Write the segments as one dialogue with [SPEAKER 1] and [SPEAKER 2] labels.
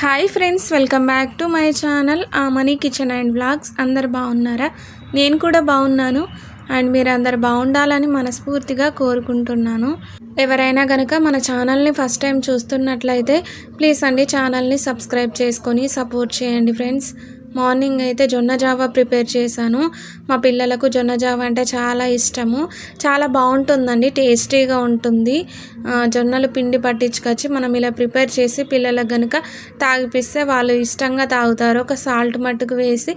[SPEAKER 1] Hi friends, welcome back to my channel money kitchen and vlogs. అందరు బాగున్నారా? నేను కూడా బాగున్నాను అండ్ మీరు అందరు బాగుండాలని మనస్ఫూర్తిగా కోరుకుంటున్నాను. ఎవరైనా కనుక మన ఛానల్ని ఫస్ట్ టైం చూస్తున్నట్లయితే ప్లీజ్ అండి ఛానల్ని సబ్స్క్రైబ్ చేసుకొని సపోర్ట్ చేయండి ఫ్రెండ్స్. మార్నింగ్ అయితే జొన్న జావా ప్రిపేర్ చేశాను. మా పిల్లలకు జొన్న జావా అంటే చాలా ఇష్టము. చాలా బాగుంటుందండి, టేస్టీగా ఉంటుంది. జొన్నలు పిండి పట్టించుకొచ్చి మనం ఇలా ప్రిపేర్ చేసి పిల్లలకు కనుక తాగిపిస్తే వాళ్ళు ఇష్టంగా తాగుతారు. ఒక సాల్ట్ మట్టుకు వేసి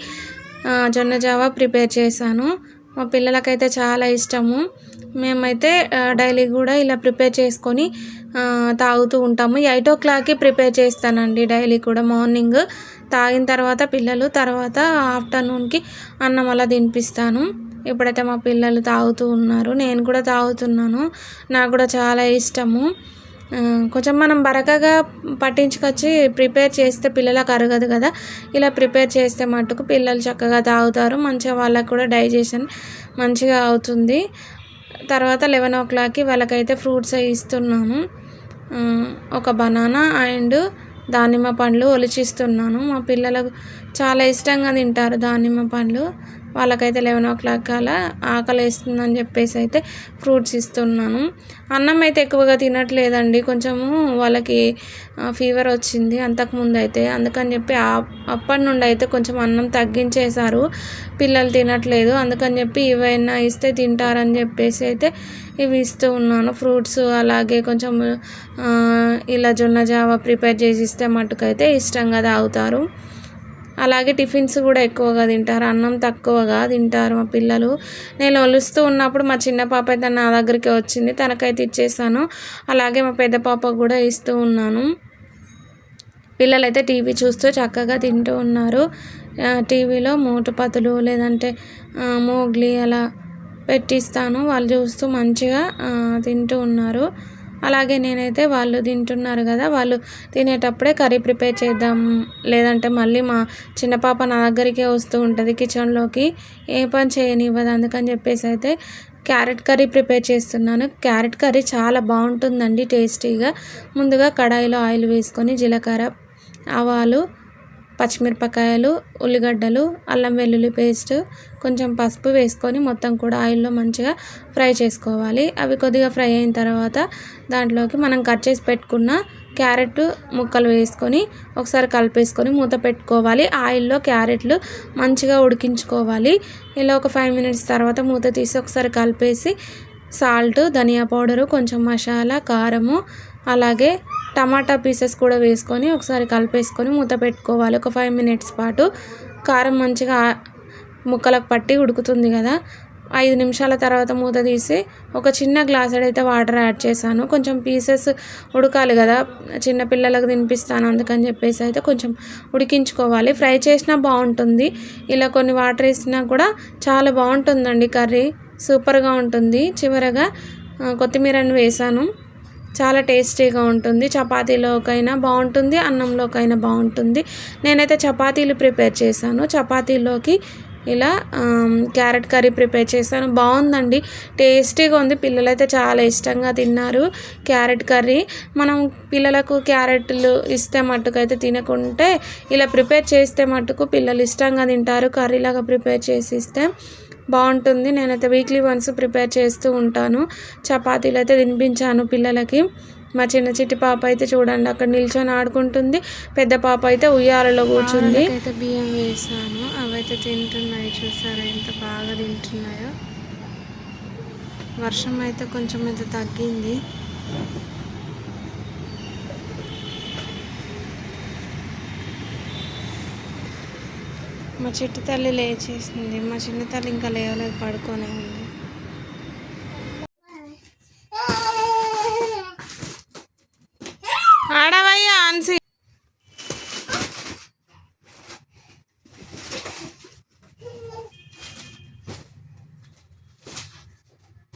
[SPEAKER 1] జొన్న జావా ప్రిపేర్ చేశాను. మా పిల్లలకైతే చాలా ఇష్టము. మేమైతే డైలీ కూడా ఇలా ప్రిపేర్ చేసుకొని తాగుతూ ఉంటాము. 8 o'clockకి ప్రిపేర్ చేస్తానండి డైలీ కూడా. మార్నింగ్ తాగిన తర్వాత పిల్లలు, తర్వాత ఆఫ్టర్నూన్కి అన్నం అలా తినిపిస్తాను. ఇప్పుడైతే మా పిల్లలు తాగుతూ ఉన్నారు, నేను కూడా తాగుతున్నాను. నాకు కూడా చాలా ఇష్టము. కొంచెం మనం బరకగా పట్టించుకొచ్చి ప్రిపేర్ చేస్తే పిల్లలకు అరగదు కదా. ఇలా ప్రిపేర్ చేస్తే మట్టుకు పిల్లలు చక్కగా తాగుతారు. మంచిగా వాళ్ళకు కూడా డైజెషన్ మంచిగా అవుతుంది. తర్వాత 11 o'clockకి వాళ్ళకైతే ఫ్రూట్స్ ఇస్తున్నాను. ఒక బనానా అండ్ దానిమ్మ పండ్లు ఒలిచిస్తున్నాను. మా పిల్లలకు చాలా ఇష్టంగా తింటారు దానిమ్మ పండ్లు. వాళ్ళకైతే 11 o'clock అలా ఆకలి వేస్తుందని చెప్పేసి అయితే ఫ్రూట్స్ ఇస్తున్నాను. అన్నం అయితే ఎక్కువగా తినట్లేదండి, కొంచెము వాళ్ళకి ఫీవర్ వచ్చింది అంతకుముందు అయితే. అందుకని చెప్పి అప్పటి నుండి అయితే కొంచెం అన్నం తగ్గించేశారు. పిల్లలు తినట్లేదు, అందుకని చెప్పి ఇవైనా ఇస్తే తింటారని చెప్పేసి అయితే ఇవి ఇస్తూ ఉన్నాను. ఫ్రూట్స్ అలాగే కొంచెం ఇలా జొన్న జావా ప్రిపేర్ చేసి ఇస్తే మట్టుకైతే ఇష్టంగా తాగుతారు. అలాగే టిఫిన్స్ కూడా ఎక్కువగా తింటారు, అన్నం తక్కువగా తింటారు మా పిల్లలు. నేను ఒలుస్తూ ఉన్నప్పుడు మా చిన్న పాప అయితే నా దగ్గరికి వచ్చింది, తనకైతే ఇచ్చేసాను. అలాగే మా పెద్ద పాపకు కూడా ఇస్తూ ఉన్నాను. పిల్లలైతే టీవీ చూస్తూ చక్కగా తింటూ ఉన్నారు. టీవీలో మోటు పతులు లేదంటే మోగ్లీ అలా పెట్టిస్తాను, వాళ్ళు చూస్తూ మంచిగా తింటూ ఉన్నారు. అలాగే నేనైతే వాళ్ళు తింటున్నారు కదా, వాళ్ళు తినేటప్పుడే కర్రీ ప్రిపేర్ చేద్దాం, లేదంటే మళ్ళీ మా చిన్న పాప నా దగ్గరికే వస్తూ ఉంటుంది కిచెన్లోకి, ఏ పని చేయనివ్వదు. అందుకని చెప్పేసి అయితే క్యారెట్ కర్రీ ప్రిపేర్ చేస్తున్నాను. క్యారెట్ కర్రీ చాలా బాగుంటుందండి, టేస్టీగా. ముందుగా కడాయిలో ఆయిల్ వేసుకొని జీలకర్ర, ఆవాలు, పచ్చిమిరపకాయలు, ఉల్లిగడ్డలు, అల్లం వెల్లుల్లి పేస్ట్, కొంచెం పసుపు వేసుకొని మొత్తం కూడా ఆయిల్లో మంచిగా ఫ్రై చేసుకోవాలి. అవి కొద్దిగా ఫ్రై అయిన తర్వాత దాంట్లోకి మనం కట్ చేసి పెట్టుకున్న క్యారెట్ ముక్కలు వేసుకొని ఒకసారి కలిపేసుకొని మూత పెట్టుకోవాలి. ఆయిల్లో క్యారెట్లు మంచిగా ఉడికించుకోవాలి. ఇలా ఒక 5 minutes తర్వాత మూత తీసి ఒకసారి కలిపేసి సాల్ట్, ధనియా పౌడరు, కొంచెం మసాలా, కారము, అలాగే టమాటా పీసెస్ కూడా వేసుకొని ఒకసారి కలిపేసుకొని మూత పెట్టుకోవాలి. ఒక 5 minutes పాటు కారం మంచిగా ముక్కలకు పట్టి ఉడుకుతుంది కదా. 5 నిమిషాల తర్వాత మూత తీసి ఒక చిన్న గ్లాసుడైతే వాటర్ యాడ్ చేశాను. కొంచెం పీసెస్ ఉడకాలి కదా, చిన్నపిల్లలకు తినిపిస్తాను అందుకని చెప్పేసి అయితే కొంచెం ఉడికించుకోవాలి. ఫ్రై చేసినా బాగుంటుంది, ఇలా కొన్ని వాటర్ వేసినా కూడా చాలా బాగుంటుందండి కర్రీ, సూపర్గా ఉంటుంది. చివరగా కొత్తిమీరని వేసాను, చాలా టేస్టీగా ఉంటుంది. చపాతీలోకైనా బాగుంటుంది, అన్నంలోకైనా బాగుంటుంది. నేనైతే చపాతీలు ప్రిపేర్ చేశాను. చపాతీలోకి ఇలా క్యారెట్ కర్రీ ప్రిపేర్ చేశాను, బాగుందండి, టేస్టీగా ఉంది. పిల్లలైతే చాలా ఇష్టంగా తిన్నారు క్యారెట్ కర్రీ. మనం పిల్లలకు క్యారెట్లు ఇస్తే మట్టుకైతే తినకుంటే ఇలా ప్రిపేర్ చేస్తే మట్టుకు పిల్లలు ఇష్టంగా తింటారు. కర్రీలాగా ప్రిపేర్ చేసి ఇస్తే బాగుంటుంది. నేనైతే వీక్లీ వన్స్ ప్రిపేర్ చేస్తూ ఉంటాను. చపాతీలు అయితే తినిపించాను పిల్లలకి. మా చిన్న చిట్టి పాప అయితే చూడండి అక్కడ నిల్చొని ఆడుకుంటుంది, పెద్ద పాప అయితే ఉయ్యాలలో కూర్చుంది. అయితే బియ్యం వేసాను, అవైతే తింటున్నాయి, చూసారా ఎంత బాగా తింటున్నాయో. వర్షం అయితే కొంచెం అయితే తగ్గింది. మా చిట్టి తల్లి లేచేసింది, మా చిన్న తల్లి ఇంకా లేవలేదు, పడుకోనే ఉంది. ఆడవయ్యా ఆన్సి,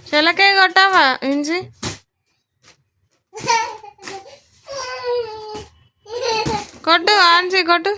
[SPEAKER 1] చెలకే కొట్టావా ఇంచి, కొట్టు ఆన్సి కొట్టు.